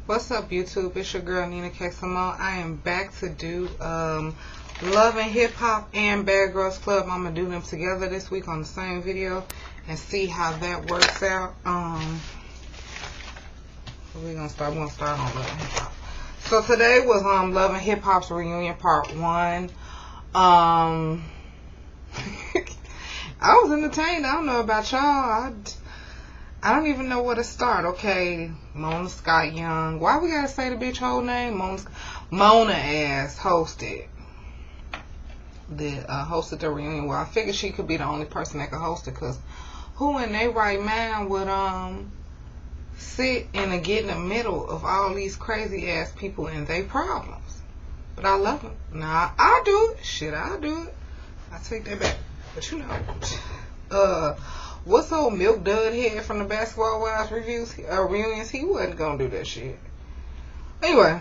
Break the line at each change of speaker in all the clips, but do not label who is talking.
What's up, YouTube? It's your girl Nina K. Simone. I am back to do Love and Hip Hop and Bad Girls Club. I'm gonna do them together this week on the same video and see how that works out. We're gonna start on Love and Hip Hop. So today was Love and Hip Hop's reunion part 1. I was entertained. I don't know about y'all. I don't even know where to start. Okay, Mona Scott Young. Why we gotta say the bitch whole name? Mona ass hosted the reunion. Well, I figured she could be the only person that could host it, cause who in their right mind would sit and get in the middle of all these crazy ass people and their problems? But I love them. Nah, I do it. Shit, I do it. I take that back. But you know, what's old Milk Dud head from the Basketball Wives reunions? He wasn't gonna do that shit. Anyway,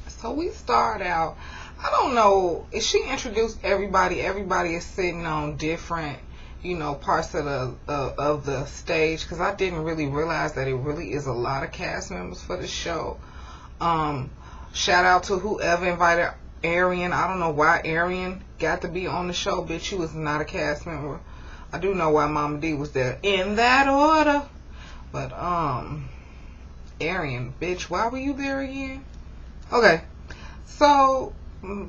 so we start out. I don't know if she introduced everybody. Everybody is sitting on different, parts of the stage, because I didn't really realize that it really is a lot of cast members for the show. Shout out to whoever invited Arian. I don't know why Arian got to be on the show, bitch. She was not a cast member. I do know why Mama D was there in that order. But, Arian, bitch, why were you there again? Okay. So,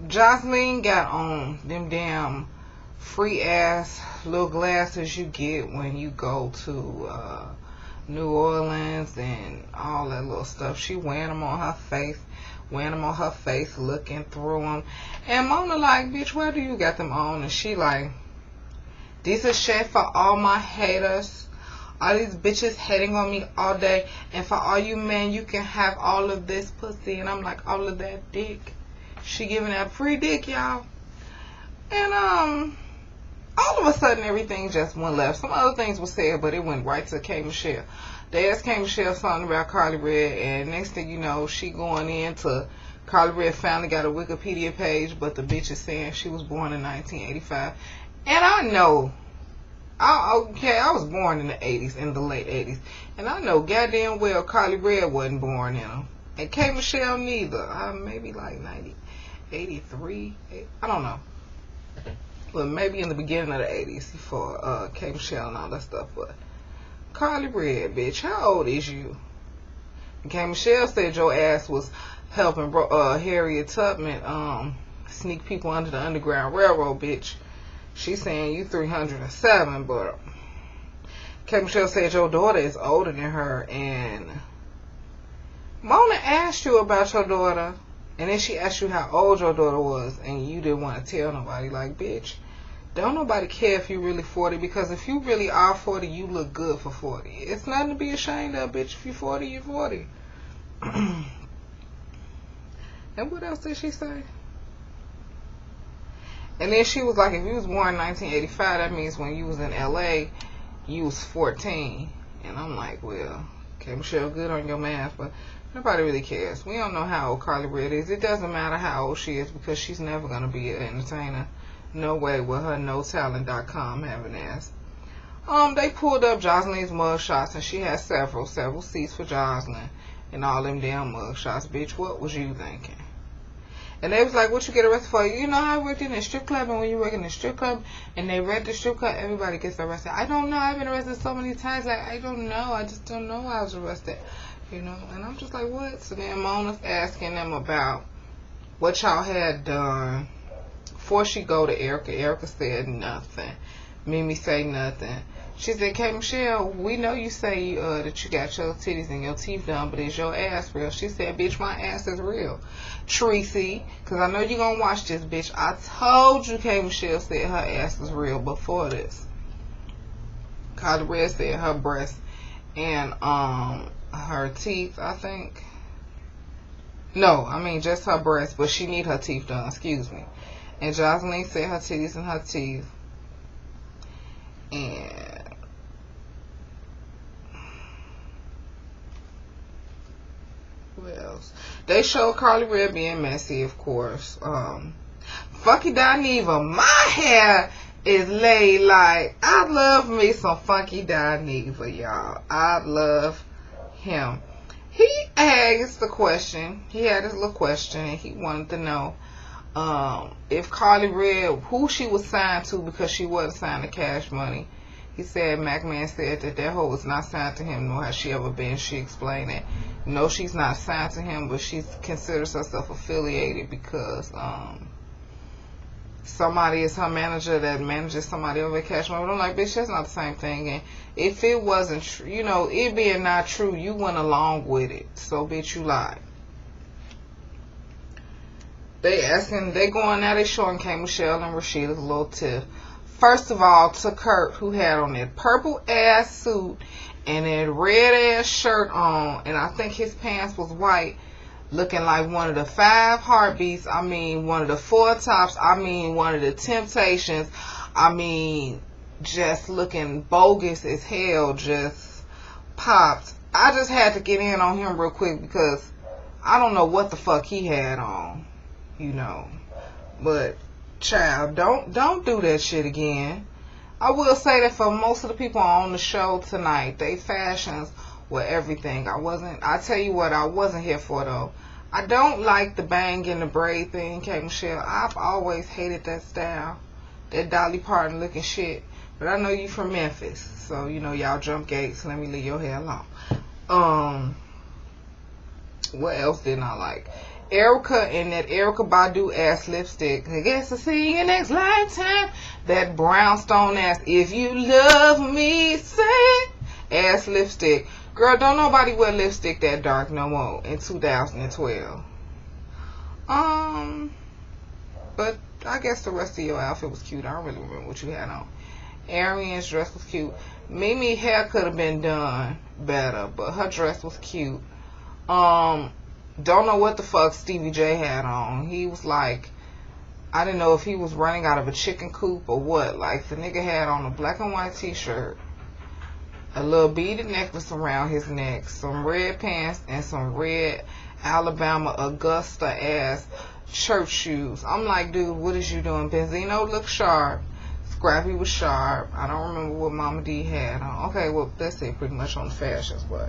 Jocelyn got on them damn free ass little glasses you get when you go to, New Orleans and all that little stuff. She wearing them on her face, looking through them. And Mona like, bitch, why do you got them on? And she like, this is shit for all my haters. All these bitches hating on me all day. And for all you men, you can have all of this pussy. And I'm like, all of that dick. She giving out free dick, y'all. And, all of a sudden, everything just went left. Some other things were said, but it went right to K. Michelle. They asked K. Michelle something about Carly Red. And next thing you know, she going into Carly Red finally got a Wikipedia page. But the bitch is saying she was born in 1985. And I know, I was born in the 80s, in the late 80s. And I know goddamn well Carly Red wasn't born in them. And K. Michelle neither. Maybe like 83, I don't know. But maybe in the beginning of the 80s for K. Michelle and all that stuff. But Carly Red, bitch, how old is you? And K. Michelle said your ass was helping Harriet Tubman sneak people under the Underground Railroad, bitch. She's saying you 307, but K. Michelle said your daughter is older than her. And Mona asked you about your daughter, and then she asked you how old your daughter was, and you didn't want to tell nobody. Like, bitch, don't nobody care if you really 40, because if you really are 40, you look good for 40. It's nothing to be ashamed of, bitch. If you're 40, you're 40. And what else did she say? And then she was like, if you was born in 1985, that means when you was in LA, you was 14. And I'm like, well, okay, Michelle, good on your math, but nobody really cares. We don't know how old Carly Red is. It doesn't matter how old she is, because she's never going to be an entertainer. No way with her NoTalent.com having ass. They pulled up Jocelyn's mug shots, and she had several seats for Jocelyn and all them damn mug shots. Bitch, what was you thinking? And they was like, what you get arrested for? You know how I worked in a strip club, and when you work in a strip club and they rent the strip club, everybody gets arrested. I don't know. I've been arrested so many times. I don't know. I just don't know I was arrested. And I'm just like, what? So then Mona's asking them about what y'all had done before she go to Erica. Erica said nothing. Mimi say nothing. She said, K. Michelle, we know you say that you got your titties and your teeth done, but is your ass real? She said, bitch, my ass is real. Tracy, because I know you're going to watch this, bitch. I told you K. Michelle said her ass is real before this. Carly Red said her breast and her teeth, I think. No, I mean just her breast, but she need her teeth done, excuse me. And Jocelyn said her titties and her teeth. And what else? They showed Carly Red being messy, of course. Funky Dineva, my hair is laid like, I love me some Funky Dineva, y'all. I love him. He Hey, it's the question. He had his little question, and he wanted to know if Carly Red, who she was signed to, because she wasn't signed to Cash Money. He said MacMan said that hoe was not signed to him, nor has she ever been. She explained that no, she's not signed to him, but she considers herself affiliated because somebody is her manager that manages somebody over at Cash Money. But I'm like, bitch, that's not the same thing. And if it wasn't true, you know, it being not true, you went along with it. So, bitch, you lied. They going now, they showing K. Michelle and Rashida's little tiff. First of all, to Kurt, who had on that purple ass suit and that red ass shirt on, and I think his pants was white, looking like one of the 5 Heartbeats. I mean, one of the 4 Tops. I mean, one of the Temptations. I mean, just looking bogus as hell. Just popped. I just had to get in on him real quick because I don't know what the fuck he had on, you know. But child, don't do that shit again. I will say that for most of the people on the show tonight, they fashions were everything. I tell you what, I wasn't here for though. I don't like the bang and the braid thing, K. Michelle. I've always hated that style, that Dolly Parton looking shit. But I know you from Memphis, so you know y'all jump gates. Let me leave your hair alone. What else didn't I like? Erica and that Erykah Badu ass lipstick. I guess I'll see you next lifetime. That brownstone ass, if you love me, say it, ass lipstick. Girl, don't nobody wear lipstick that dark no more in 2012. But I guess the rest of your outfit was cute. I don't really remember what you had on. Arian's dress was cute. Mimi's hair could have been done better, but her dress was cute. Don't know what the fuck Stevie J had on. He was like, I didn't know if he was running out of a chicken coop or what. Like, the nigga had on a black and white t-shirt, a little beaded necklace around his neck, some red pants, and some red Alabama Augusta ass church shoes. I'm like, dude, what is you doing? Benzino looked sharp. Scrappy was sharp. I don't remember what Mama D had on. Okay, well, that's it pretty much on the fashions, but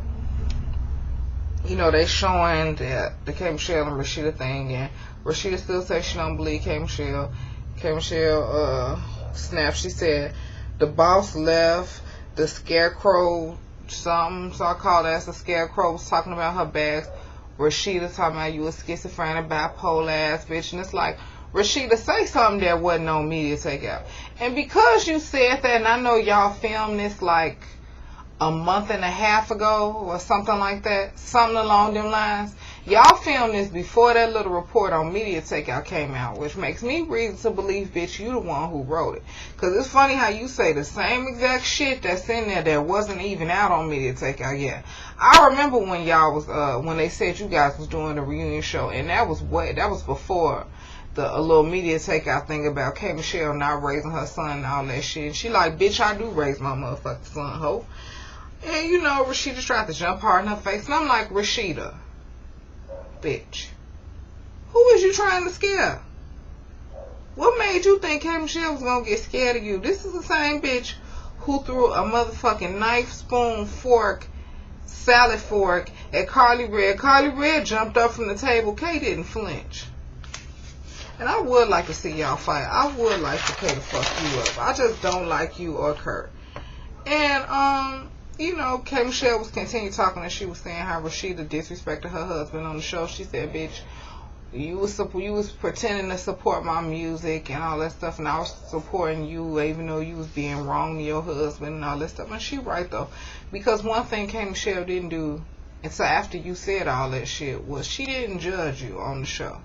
you know, they showing that the K. Michelle and Rashida thing, and Rashida still says she don't believe K. Michelle. K. Michelle snapped. She said the boss left, the scarecrow, something, so I call that the scarecrow, was talking about her bags. Rashida talking about you a schizophrenic, bipolar ass bitch, and it's like, Rashida, say something that wasn't on media takeout. And because you said that, and I know y'all filmed this like a month and a half ago or something like that, something along them lines, y'all filmed this before that little report on media takeout came out, which makes me reason to believe, bitch, you the one who wrote it. Because it's funny how you say the same exact shit that's in there that wasn't even out on media takeout yet. I remember when y'all was when they said you guys was doing the reunion show, and that was before the little media takeout thing about K. Michelle not raising her son and all that shit. And she like, bitch, I do raise my motherfucking son, ho. And you know, Rashida tried to jump hard in her face. And I'm like, Rashida, bitch, who is you trying to scare? What made you think K. Michelle was going to get scared of you? This is the same bitch who threw a motherfucking knife, spoon, fork, salad fork at Carly Red. Carly Red jumped up from the table. Kay didn't flinch. And I would like to see y'all fight. I would like to Kay to fuck you up. I just don't like you or Kurt. And, you know, K. Michelle was continuing talking, and she was saying how Rashida disrespected her husband on the show. She said, bitch, you was pretending to support my music and all that stuff, and I was supporting you even though you was being wrong to your husband and all that stuff. And she right, though. Because one thing K. Michelle didn't do until after you said all that shit was she didn't judge you on the show.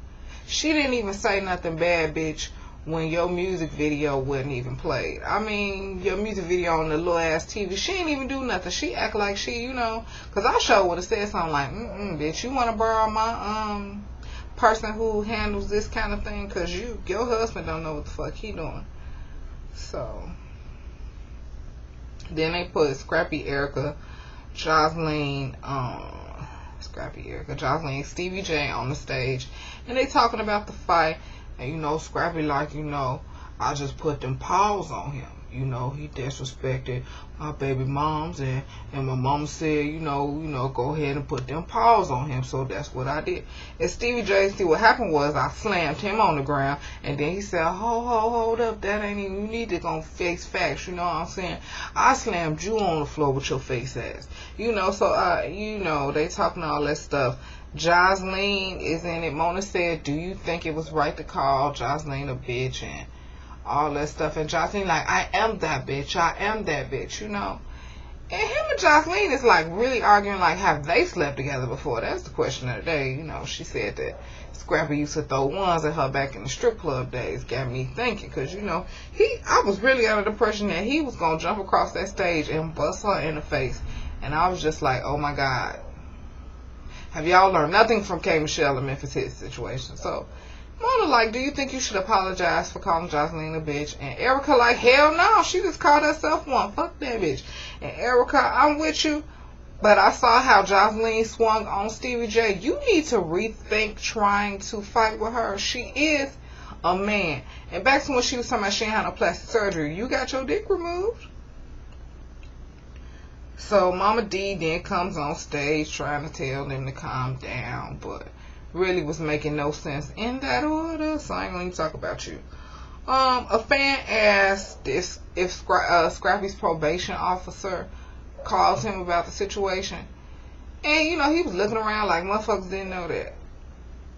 She didn't even say nothing bad, bitch, when your music video wasn't even played. I mean, your music video on the little ass TV, she didn't even do nothing. She act like she, you know, because I sure would have said something like, bitch, you want to borrow my person who handles this kind of thing? Because your husband don't know what the fuck he doing. So, then they put Scrappy Erykah, Jocelyn, Stevie J on the stage, and they talking about the fight. And you know, Scrappy like, you know, I just put them paws on him. you know, he disrespected my baby moms, and my mama said, go ahead and put them paws on him. So that's what I did. And Stevie J, see, what happened was I slammed him on the ground, and then he said, hold up, that ain't even, you need to go face facts, you know what I'm saying? I slammed you on the floor with your face ass. So they talking all that stuff. Jocelyn is in it. Mona said, do you think it was right to call Jocelyn a bitch and all that stuff? And Jocelyn like, I am that bitch, you know. And him and Jocelyn is like really arguing, like, have they slept together before? That's the question of the day. You know, she said that Scrappy used to throw ones at her back in the strip club days. Got me thinking, because, you know, I was really under the impression that he was going to jump across that stage and bust her in the face. And I was just like, oh my God. Have y'all learned nothing from K. Michelle and Memphis Hit situation? So, Mona like, do you think you should apologize for calling Jocelyn a bitch? And Erica like, hell no, she just called herself one. Fuck that bitch. And Erica, I'm with you, but I saw how Jocelyn swung on Stevie J. You need to rethink trying to fight with her. She is a man. And back to when she was talking about she ain't had no plastic surgery. You got your dick removed. So Mama D then comes on stage trying to tell them to calm down, but really was making no sense in that order, so I ain't gonna talk about you. A fan asked if Scrappy's probation officer called him about the situation, and you know, he was looking around like motherfuckers didn't know that.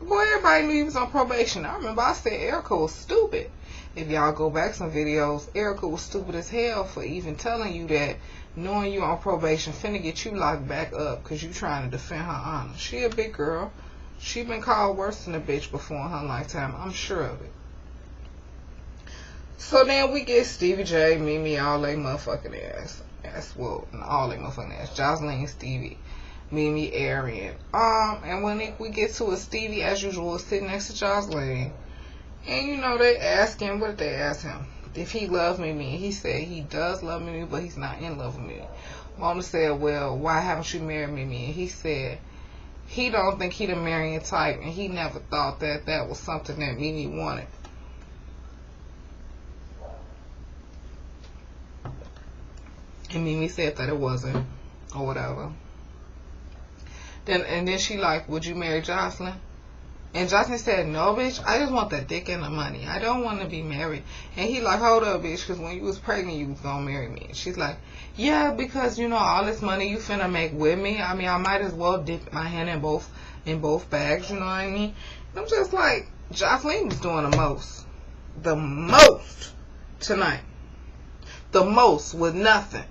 Boy, everybody knew he was on probation. I remember I said Erica was stupid. If y'all go back some videos, Erica was stupid as hell for even telling you that, knowing you on probation finna get you locked back up because you trying to defend her honor. She a big girl. She been called worse than a bitch before in her lifetime. I'm sure of it. So then we get Stevie J, Mimi, all they motherfucking ass. Well, all they motherfucking ass. Jocelyn, Stevie, Mimi, Arian. And when we get to it, Stevie, as usual, is sitting next to Jocelyn. And you know, they ask him, what did they ask him? If he loved Mimi. And he said he does love Mimi, but he's not in love with Mimi. Mona said, well, why haven't you married Mimi? And he said he don't think he the marrying type, and he never thought that that was something that Mimi wanted. And Mimi said that it wasn't, or whatever. Then she like, would you marry Jocelyn? And Jocelyn said, no, bitch, I just want the dick and the money. I don't want to be married. And he like, hold up, bitch, because when you was pregnant, you was going to marry me. And she's like, yeah, because, you know, all this money you finna make with me, I mean, I might as well dip my hand in both bags, you know what I mean? And I'm just like, Jocelyn was doing the most tonight. The most with nothing.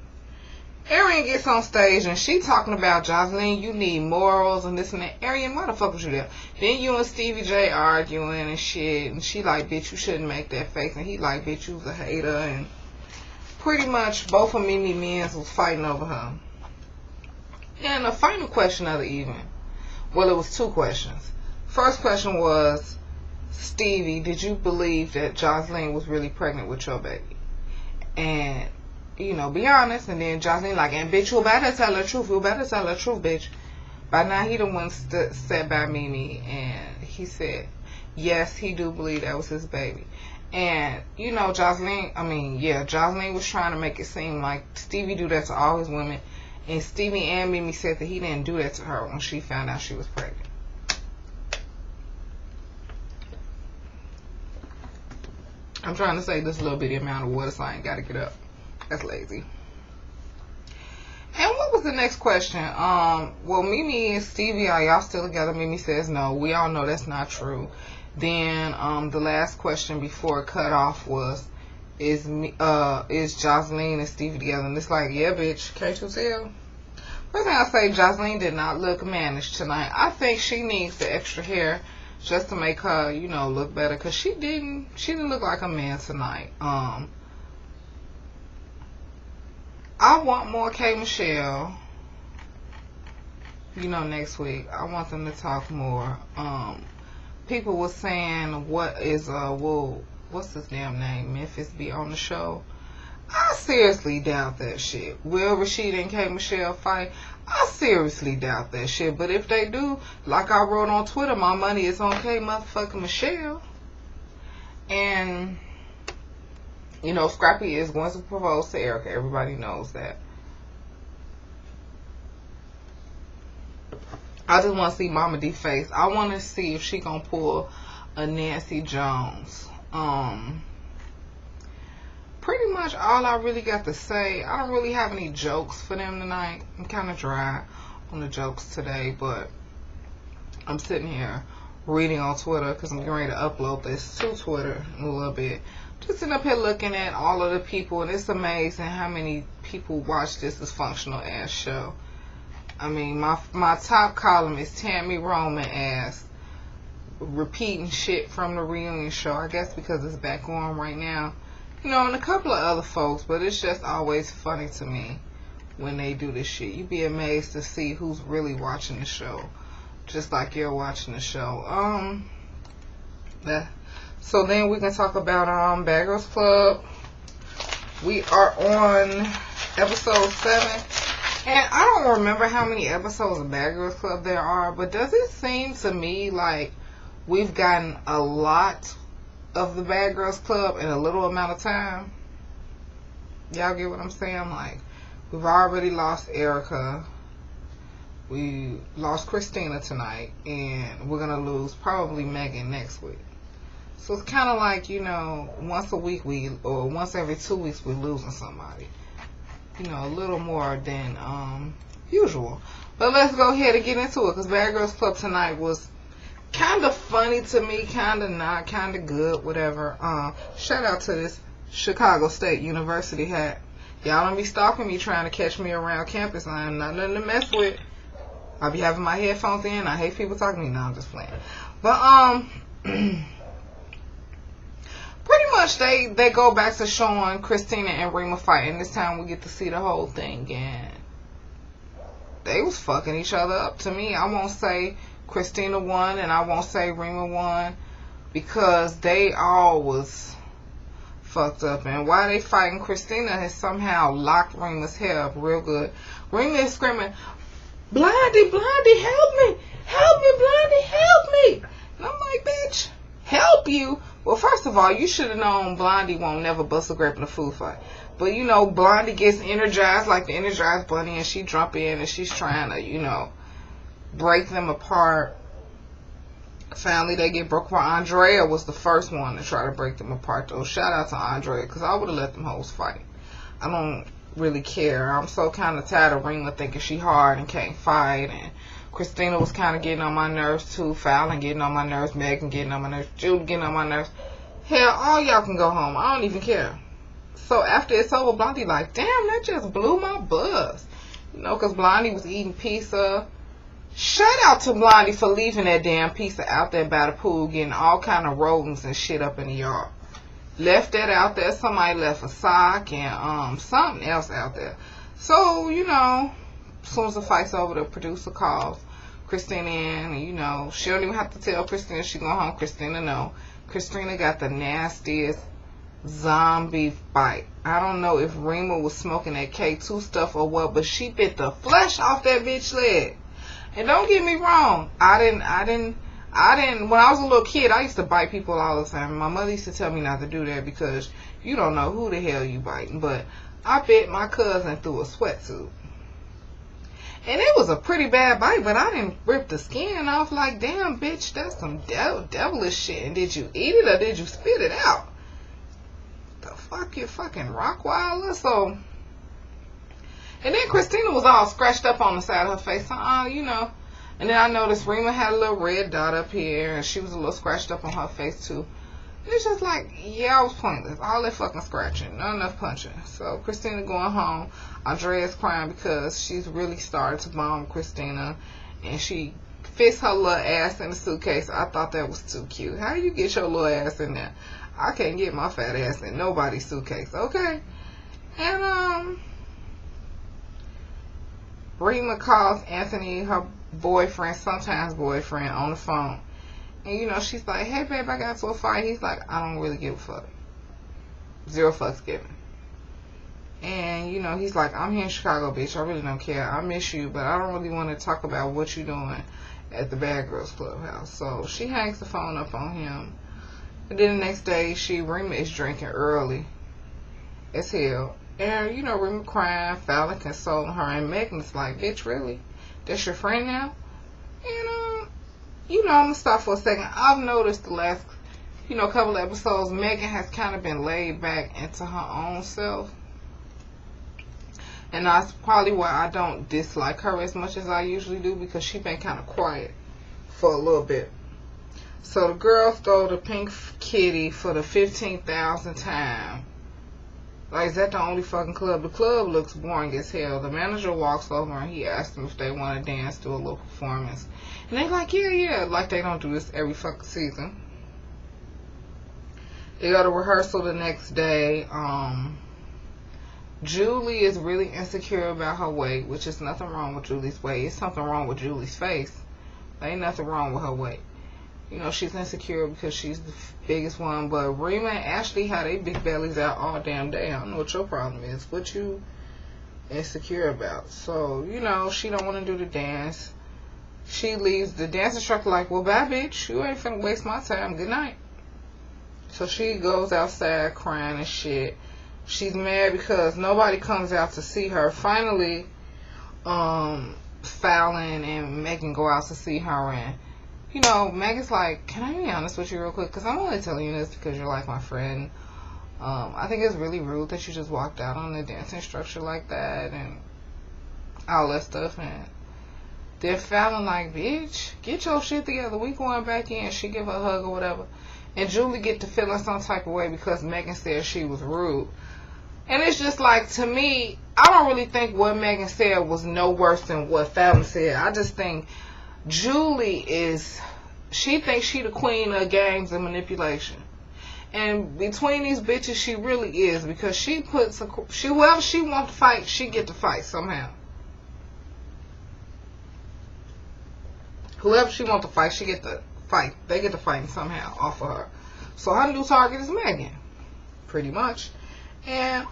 Arian gets on stage and she talking about, Jocelyn, you need morals and this and that. Arian, why the fuck was you there? Then you and Stevie J arguing and shit, and she like, bitch, you shouldn't make that face, and he like, bitch, you was a hater, and pretty much both of Mimi men's was fighting over her. And the final question of the evening, well, it was two questions. First question was, Stevie, did you believe that Jocelyn was really pregnant with your baby? And you know, be honest. And then Jocelyn like, and bitch, you better tell the truth. You better tell the truth, bitch. By now, he the one sat by Mimi, and he said, yes, he do believe that was his baby. And, you know, Jocelyn was trying to make it seem like Stevie do that to all his women. And Stevie and Mimi said that he didn't do that to her when she found out she was pregnant. I'm trying to say this little bitty amount of water, so I ain't got to get up. That's lazy. And what was the next question? Well, Mimi and Stevie, are y'all still together? Mimi says no. We all know that's not true. Then the last question before it cut off was, is Jocelyn and Stevie together? And it's like, yeah, bitch, can't you tell? First thing I say, Jocelyn did not look managed tonight. I think she needs the extra hair just to make her, you know, look better, because she didn't look like a man tonight. I want more K. Michelle, you know, next week. I want them to talk more. People were saying, what's his damn name? Memphis be on the show. I seriously doubt that shit. Will Rashid and K. Michelle fight? I seriously doubt that shit. But if they do, like I wrote on Twitter, my money is on K. motherfucking Michelle. And You know, Scrappy is going to propose to Erica. Everybody knows that. I just want to see Mama D face. I want to see if she gonna pull a Nancy Jones. Pretty much all I really got to say. I don't really have any jokes for them tonight. I'm kind of dry on the jokes today, but I'm sitting here reading on Twitter because I'm getting ready to upload this to Twitter in a little bit. Just sitting up here looking at all of the people, and it's amazing how many people watch this dysfunctional ass show. I mean, my top column is Tammy Roman ass repeating shit from the reunion show. I guess because it's back on right now. You know, and a couple of other folks, but it's just always funny to me when they do this shit. You'd be amazed to see who's really watching the show, just like you're watching the show. So then we can talk about Bad Girls Club. We are on episode 7. And I don't remember how many episodes of Bad Girls Club there are, but does it seem to me like we've gotten a lot of the Bad Girls Club in a little amount of time? Y'all get what I'm saying? Like, we've already lost Erica. We lost Christina tonight, and we're going to lose probably Megan next week. So it's kind of like, you know, once a week or once every 2 weeks we're losing somebody. You know, a little more than usual. But let's go ahead and get into it, because Bad Girls Club tonight was kind of funny to me, kind of not, kind of good, whatever. Shout out to this Chicago State University hat. Y'all don't be stalking me trying to catch me around campus. I'm not nothing to mess with. I'll be having my headphones in. I hate people talking to me. No, I'm just playing. But pretty much they go back to showing Christina and Rima fighting. This time we get to see the whole thing, and they was fucking each other up. To me, I won't say Christina won and I won't say Rima won, because they all was fucked up. And while they fighting, Christina has somehow locked Rima's hair up real good. Rima is screaming, "Blondie, Blondie, help me! Help me, Blondie, help me!" And I'm like, bitch, help you? Well, first of all, you should have known Blondie won't never bust a grape in a food fight. But, you know, Blondie gets energized like the Energized Bunny, and she jump in and she's trying to, you know, break them apart. Finally, they get broke apart. Andrea was the first one to try to break them apart, though. Shout out to Andrea, because I would have let them hoes fight. I don't really care. I'm so kind of tired of Rima thinking she hard and can't fight, and Christina was kind of getting on my nerves too. Fallon getting on my nerves. Megan getting on my nerves. Julie getting on my nerves. Hell, all y'all can go home. I don't even care. So after it's over, Blondie like, damn, that just blew my buzz. You know, because Blondie was eating pizza. Shout out to Blondie for leaving that damn pizza out there by the pool, getting all kind of rodents and shit up in the yard. Left that out there. Somebody left a sock and something else out there. So, you know, as soon as the fight's over, the producer calls Christina in, and, you know, she don't even have to tell Christina she going home. Christina know. Christina got the nastiest zombie bite. I don't know if Rima was smoking that K2 stuff or what, but she bit the flesh off that bitch leg. And don't get me wrong, I didn't, when I was a little kid, I used to bite people all the time. My mother used to tell me not to do that because you don't know who the hell you biting. But I bit my cousin through a sweatsuit. And it was a pretty bad bite, but I didn't rip the skin off. Like, damn, bitch, that's some devilish shit. And did you eat it or did you spit it out? The fuck, you fucking Rockweiler? So, and then Christina was all scratched up on the side of her face. You know. And then I noticed Rima had a little red dot up here, and she was a little scratched up on her face, too. And it's just like, yeah, I was pointless. All that fucking scratching. Not enough punching. So, Christina going home. Andrea's crying because she's really started to bomb Christina, and she fits her little ass in the suitcase. I thought that was too cute. How do you get your little ass in there? I can't get my fat ass in nobody's suitcase, okay? And Rima calls Anthony, her boyfriend, sometimes boyfriend, on the phone. And, you know, she's like, hey, babe, I got into a fight. He's like, I don't really give a fuck. 0 fucks given. And, you know, he's like, I'm here in Chicago, bitch. I really don't care. I miss you, but I don't really want to talk about what you're doing at the Bad Girls Clubhouse. So she hangs the phone up on him. And then the next day, Rima is drinking early. as hell. And, you know, Rima crying, Fallon consoling her, and Megan's like, bitch, really? That's your friend now? And, you know, I'm going to stop for a second. I've noticed the last, you know, couple of episodes, Megan has kind of been laid back into her own self. And that's probably why I don't dislike her as much as I usually do, because she's been kind of quiet for a little bit. So the girls throw the pink kitty for the 15,000th time. Like, is that the only fucking club? The club looks boring as hell. The manager walks over and he asks them if they want to dance, do a little performance. And they're like, yeah. Like they don't do this every fucking season. They go to rehearsal the next day. Julie is really insecure about her weight, which is nothing wrong with Julie's weight. It's something wrong with Julie's face. There ain't nothing wrong with her weight. You know, she's insecure because she's the biggest one. But Rima and Ashley had their big bellies out all damn day. I don't know what your problem is. What you insecure about? So, you know, she don't want to do the dance. She leaves. The dance instructor like, well, bye, bitch. You ain't finna waste my time. Good night. So she goes outside crying and shit. She's mad because nobody comes out to see her. Finally, Fallon and Megan go out to see her, and you know, Megan's like, can I be honest with you real quick? Because I'm only telling you this because you're like my friend. I think it's really rude that you just walked out on the dance instructor like that and all that stuff. And they're Fallon like, bitch, get your shit together. We going back in. She give her a hug or whatever. And Julie get to feeling some type of way because Megan said she was rude. And it's just like, to me, I don't really think what Megan said was no worse than what Fallon said. I just think Julie she thinks she the queen of games and manipulation. And between these bitches, she really is, because she puts whoever she wants to fight, she get to fight somehow. Whoever she wants to fight, she get to fight. They get to fight somehow off of her. So her new target is Megan, pretty much. And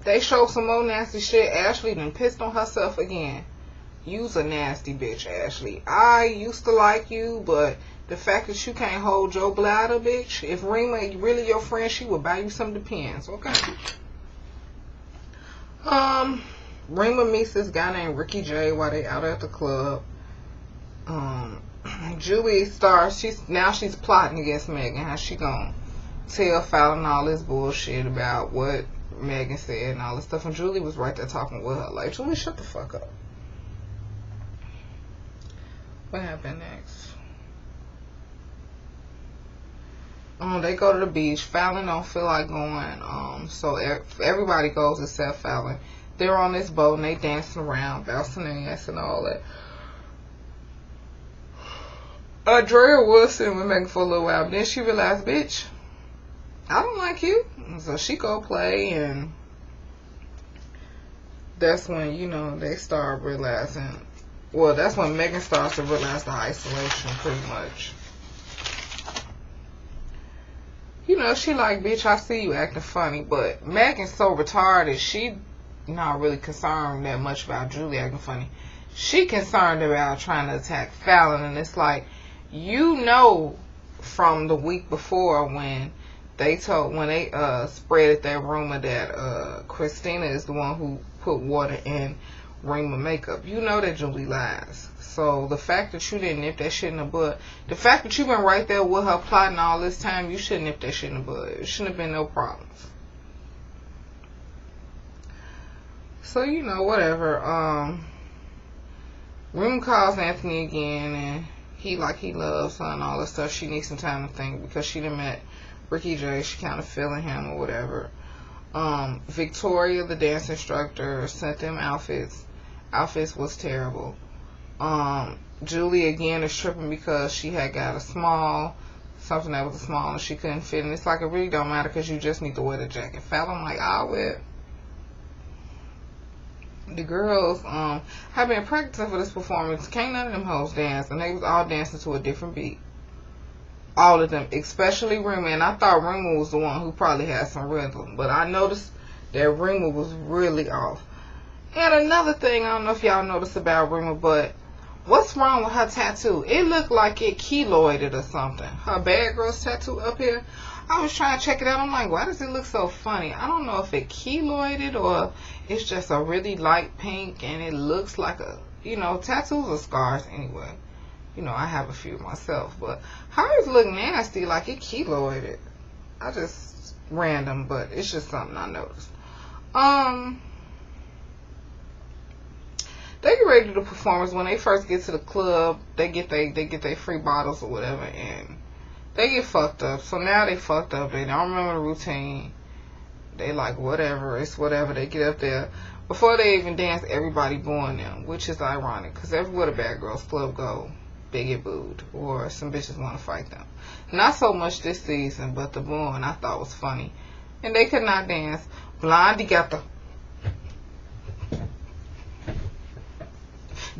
they show some more nasty shit. Ashley done pissed on herself again. You's a nasty bitch, Ashley. I used to like you, but the fact that you can't hold your bladder, bitch. If Rima really your friend, she would buy you some Depends, okay? Rima meets this guy named Ricky J while they out at the club. Julie starts. She's plotting against Megan. How she gonna tell Fallon all this bullshit about what Megan said and all this stuff. And Julie was right there talking with her. Like, Julie, shut the fuck up. What happened next? They go to the beach. Fallon don't feel like going. So everybody goes except Fallon. They're on this boat and they dancing around, bouncing their ass and all that. Andrea was sitting with Megan for a little while, but then she realized, bitch, I don't like you. So she go play, and that's when, you know, they start realizing, well, that's when Megan starts to realize the isolation, pretty much. You know, she like, bitch, I see you acting funny, but Megan's so retarded, she not really concerned that much about Julie acting funny. She concerned about trying to attack Fallon, and it's like, you know, from the week before when they spreaded that rumor that Christina is the one who put water in Rima makeup. You know that Julie lies. So the fact that you didn't nip that shit in the bud, the fact that you've been right there with her plotting all this time, you shouldn't nip that shit in the bud. It shouldn't have been no problems. So, you know, whatever. Rima calls Anthony again, and he loves her and all this stuff. She needs some time to think because she done met Ricky J. She kind of feeling him or whatever. Victoria, the dance instructor, sent them outfits. Outfits was terrible. Julie again is tripping because she had got something that was a small and she couldn't fit. And it's like, it really don't matter because you just need to wear the jacket. Fallon like, I'll wear it. The girls have been practicing for this performance. Can't none of them hoes dance, and they was all dancing to a different beat. All of them, especially Rima. And I thought Rima was the one who probably had some rhythm, but I noticed that Rima was really off. And another thing, I don't know if y'all noticed about Rima, but what's wrong with her tattoo? It looked like it keloided or something. Her bad girl's tattoo up here. I was trying to check it out. I'm like, why does it look so funny? I don't know if it keloided or it's just a really light pink and it looks like a, tattoos or scars anyway. I have a few myself, but hers look nasty, like it keloided. I just random, but it's just something I noticed. They get ready to do the performance. When they first get to the club, they get their free bottles or whatever, and they get fucked up. So now they fucked up. They don't remember the routine. They like, whatever, it's whatever. They get up there. Before they even dance, everybody booing them, which is ironic, because everywhere the Bad Girls Club go, they get booed, or some bitches want to fight them. Not so much this season, but the booing I thought was funny. And they could not dance. Blondie got the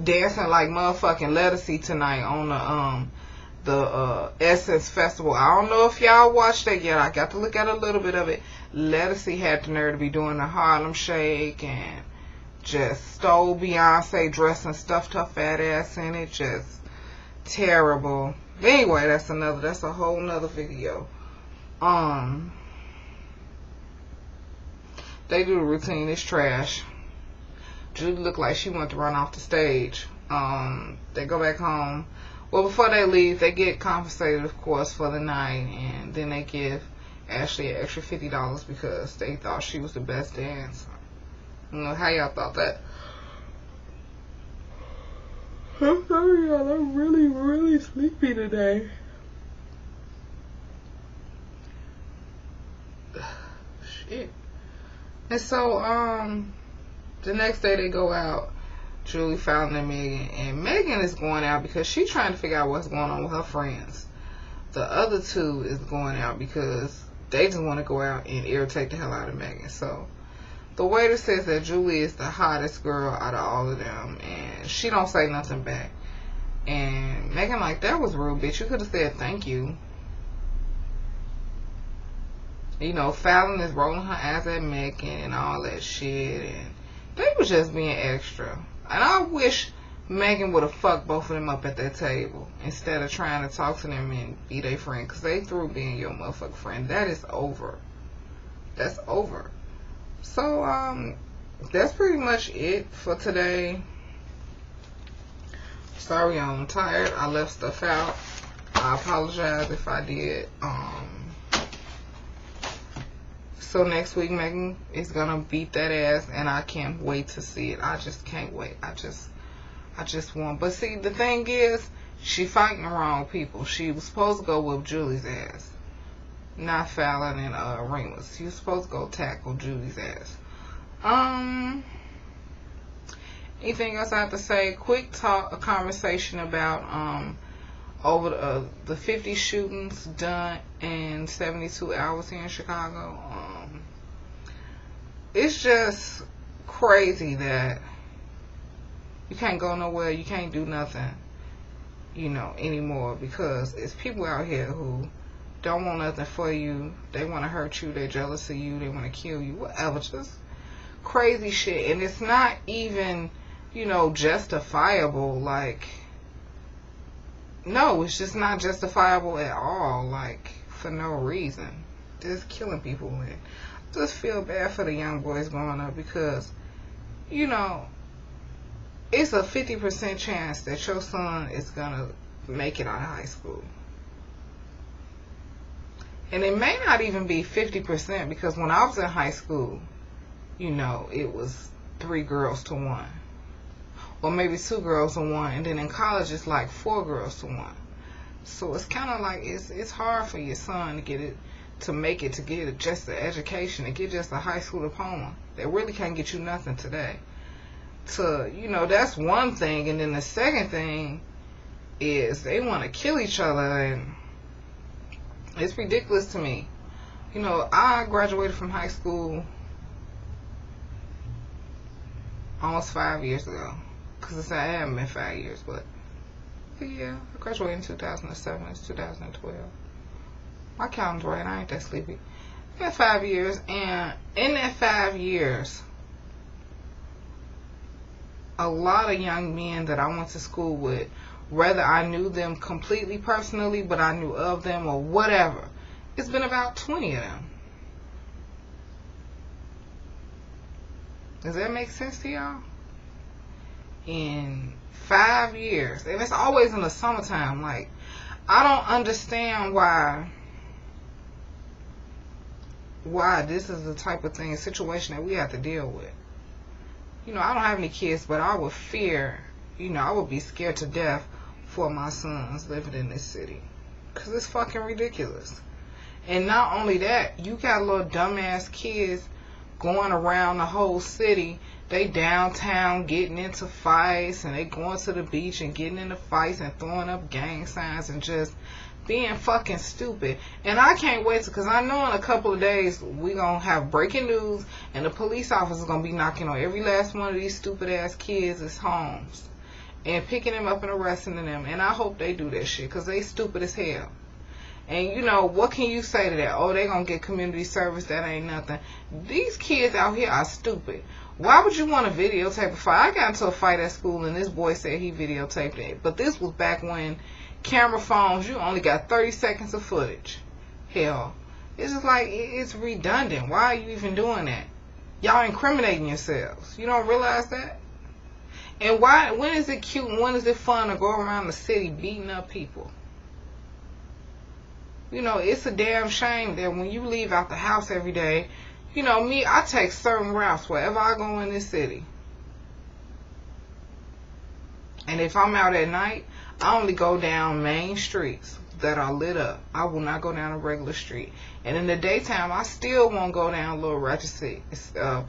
dancing like motherfucking Lettucey tonight on the Essence Festival. I don't know if y'all watched that yet. I got to look at a little bit of it. Lettucey had the nerve to be doing the Harlem Shake and just stole Beyonce dress and stuffed her fat ass in it. Just terrible. Anyway, that's a whole nother video. They do the routine. It's trash. Julie looked like she wanted to run off the stage. They go back home. Well, before they leave, they get compensated, of course, for the night, and then they give Ashley an extra $50 because they thought she was the best dancer. I don't know how y'all thought that. I'm sorry, y'all. I'm really, really sleepy today. Shit. And so, the next day they go out. Julie, Fallon, and Megan. And Megan is going out because she's trying to figure out what's going on with her friends. The other two is going out because they just want to go out and irritate the hell out of Megan. So the waiter says that Julie is the hottest girl out of all of them, and she don't say nothing back. And Megan like, that was rude, bitch. You could have said thank you. Fallon is rolling her eyes at Megan and all that shit, and they was just being extra. And I wish Megan would have fucked both of them up at that table instead of trying to talk to them and be their friend, because they through being your motherfucking friend. That is over. That's over. So, that's pretty much it for today. Sorry I'm tired. I left stuff out. I apologize if I did. So next week, Megan is gonna beat that ass, and I can't wait to see it. I just can't wait. I just want. But see, the thing is, she fighting the wrong people. She was supposed to go whoop Julie's ass, not Fallon and Remus. She was supposed to go tackle Julie's ass. Anything else I have to say? Quick talk, a conversation about over the 50 shootings done in 72 hours here in Chicago. It's just crazy that you can't go nowhere, you can't do nothing, anymore, because it's people out here who don't want nothing for you. They want to hurt you, they're jealous of you, they want to kill you, whatever. Just crazy shit. And it's not even, justifiable. Like, no, it's just not justifiable at all, like, for no reason. Just killing people. And I just feel bad for the young boys growing up, because, it's a 50% chance that your son is gonna make it out of high school. And it may not even be 50%, because when I was in high school, it was 3 girls to 1. Or maybe 2 girls to 1. And then in college, it's like 4 girls to 1. So it's kind of like, it's hard for your son to get just the education, to get just a high school diploma. They really can't get you nothing today. That's one thing. And then the second thing is they want to kill each other, and it's ridiculous to me. I graduated from high school almost 5 years ago, because I haven't been 5 years, but yeah, I graduated in 2007. It's 2012. My counting's right. I ain't that sleepy. It's been 5 years, and in that 5 years, a lot of young men that I went to school with, whether I knew them completely personally, but I knew of them or whatever, it's been about 20 of them. Does that make sense to y'all? In 5 years. And it's always in the summertime. Like, I don't understand why this is the type of situation that we have to deal with. You know, I don't have any kids, but I would fear, I would be scared to death for my sons living in this city. Because it's fucking ridiculous. And not only that, you got little dumbass kids going around the whole city. They downtown getting into fights, and they going to the beach and getting into fights and throwing up gang signs and just being fucking stupid. And I can't wait because I know in a couple of days we gonna have breaking news, and the police officers gonna be knocking on every last one of these stupid ass kids' homes and picking them up and arresting them. And I hope they do that shit because they stupid as hell. And what can you say to that? Oh, they gonna get community service. That ain't nothing. These kids out here are stupid. Why would you want to videotape a fight? I got into a fight at school and this boy said he videotaped it. But this was back when camera phones, you only got 30 seconds of footage. Hell, it's just like, it's redundant. Why are you even doing that? Y'all incriminating yourselves. You don't realize that? And when is it cute and when is it fun to go around the city beating up people? It's a damn shame that when you leave out the house every day, me, I take certain routes wherever I go in this city. And if I'm out at night, I only go down main streets that are lit up. I will not go down a regular street. And in the daytime, I still won't go down little ratchet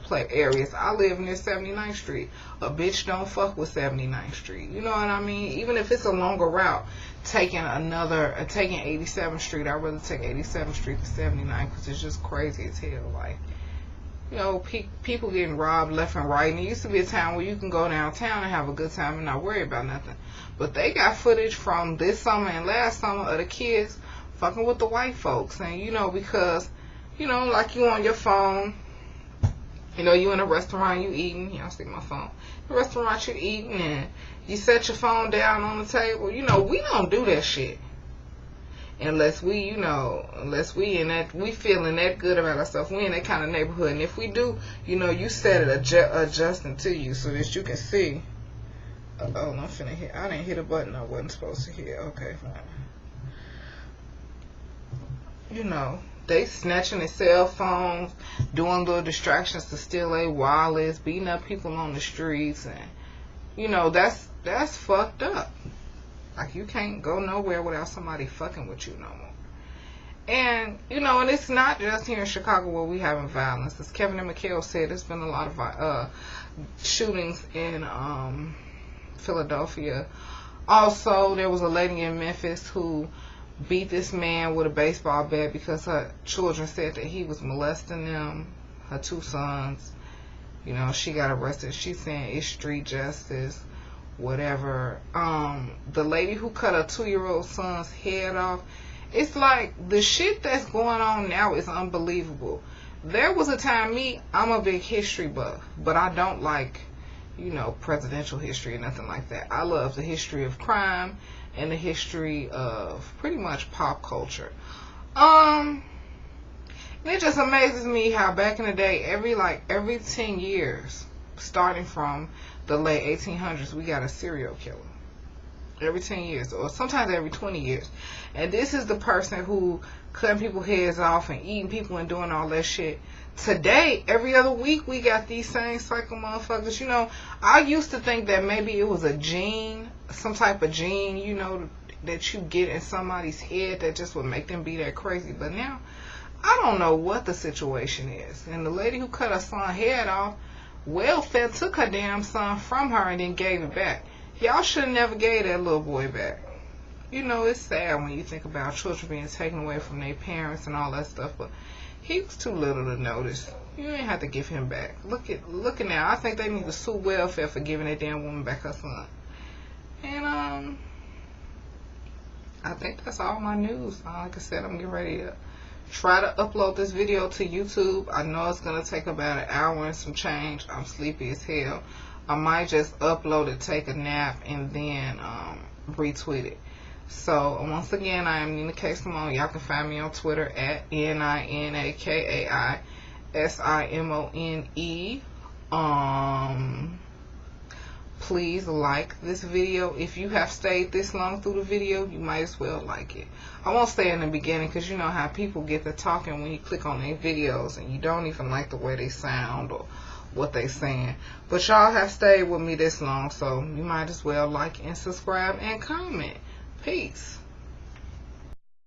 play areas. I live near 79th Street. A bitch don't fuck with 79th Street. You know what I mean? Even if it's a longer route, taking 87th Street, I'd rather take 87th Street to 79th because it's just crazy as hell. Like, people getting robbed left and right. And it used to be a time where you can go downtown and have a good time and not worry about nothing. But they got footage from this summer and last summer of the kids fucking with the white folks. And, because, like you on your phone, you in a restaurant, you eating. Y'all see my phone. The restaurant, you eating and you set your phone down on the table. We don't do that shit. Unless we feeling that good about ourselves. We in that kind of neighborhood. And if we do, you set it adjusting to you so that you can see. Oh, I'm finna hit. I didn't hit a button I wasn't supposed to hit. Okay, fine. They snatching their cell phones, doing little distractions to steal their wallets, beating up people on the streets, and that's fucked up. Like, you can't go nowhere without somebody fucking with you no more. And, and it's not just here in Chicago where we having violence. As Kevin and McHale said, there's been a lot of shootings in Philadelphia. Also, there was a lady in Memphis who beat this man with a baseball bat because her children said that he was molesting them, her 2 sons. She got arrested. She's saying it's street justice, whatever. The lady who cut her 2-year-old son's head off, it's like the shit that's going on now is unbelievable. There was a time, I'm a big history buff, but I don't like presidential history or nothing like that. I love the history of crime and the history of pretty much pop culture. It just amazes me how back in the day, every 10 years, starting from the late 1800s, we got a serial killer. Every 10 years, or sometimes every 20 years. And this is the person who cutting people's heads off and eating people and doing all that shit. Today, every other week, we got these same psycho motherfuckers. I used to think that maybe it was a gene, some type of gene, that you get in somebody's head that just would make them be that crazy. But now, I don't know what the situation is. And the lady who cut her son's head off, welfare took her damn son from her and then gave it back. Y'all should have never gave that little boy back. It's sad when you think about children being taken away from their parents and all that stuff, but he was too little to notice. You ain't have to give him back. Look at now. I think they need to sue welfare for giving that damn woman back her son. And I think that's all my news. Like I said, I'm getting ready to try to upload this video to YouTube. I know it's gonna take about an hour and some change. I'm sleepy as hell. I might just upload it, take a nap, and then retweet it. So once again, I am Nina K. Simone. Y'all can find me on Twitter at NINAKAISIMONE. Please like this video. If you have stayed this long through the video, you might as well like it. I won't stay in the beginning because you know how people get to talking when you click on their videos and you don't even like the way they sound or what they saying. But y'all have stayed with me this long, so you might as well like and subscribe and comment. Peace.